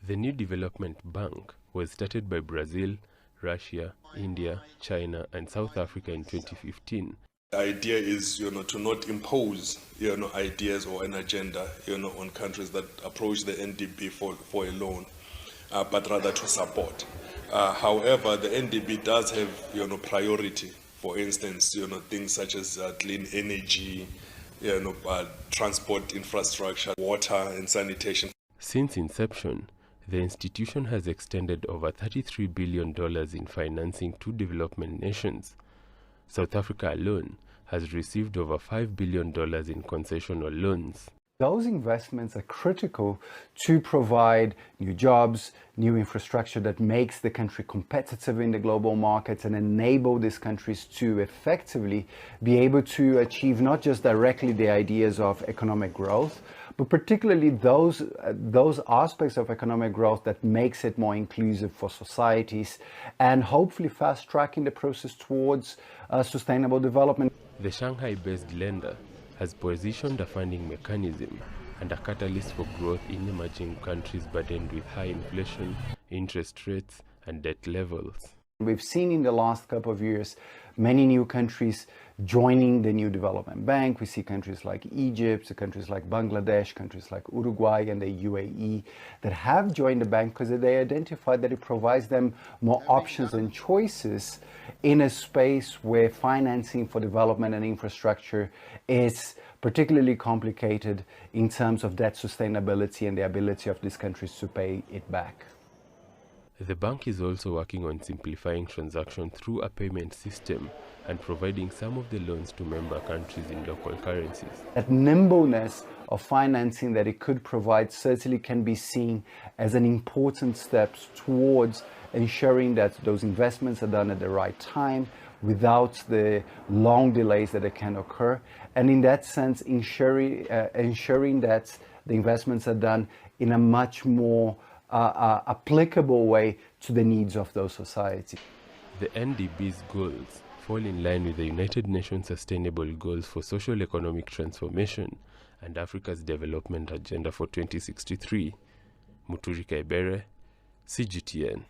The new development bank was started by Brazil, Russia, India, China, and South Africa in 2015. The idea is, to not impose, ideas or an agenda, on countries that approach the NDB for a loan, but rather to support. However, the NDB does have, priority. For instance, things such as clean energy, transport infrastructure, water and sanitation. Since inception, the institution has extended over $33 billion in financing to development nations. South Africa alone has received over $5 billion in concessional loans. Those investments are critical to provide new jobs, new infrastructure that makes the country competitive in the global markets and enable these countries to effectively be able to achieve not just directly the ideas of economic growth, but particularly those aspects of economic growth that makes it more inclusive for societies and hopefully fast-tracking the process towards sustainable development. The Shanghai-based lender has positioned a funding mechanism and a catalyst for growth in emerging countries burdened with high inflation, interest rates, and debt levels. We've seen in the last couple of years many new countries joining the new development bank. We see countries like Egypt, countries like Bangladesh, countries like Uruguay and the UAE that have joined the bank because they identified that it provides them more options and choices in a space where financing for development and infrastructure is particularly complicated in terms of debt sustainability and the ability of these countries to pay it back. The bank is also working on simplifying transactions through a payment system and providing some of the loans to member countries in local currencies. That nimbleness of financing that it could provide certainly can be seen as an important step towards ensuring that those investments are done at the right time without the long delays that can occur. And in that sense, ensuring that the investments are done in a much more applicable way to the needs of those societies. The NDB's goals fall in line with the United Nations Sustainable Goals for Social Economic Transformation and Africa's Development Agenda for 2063. Muturika Ebere, CGTN.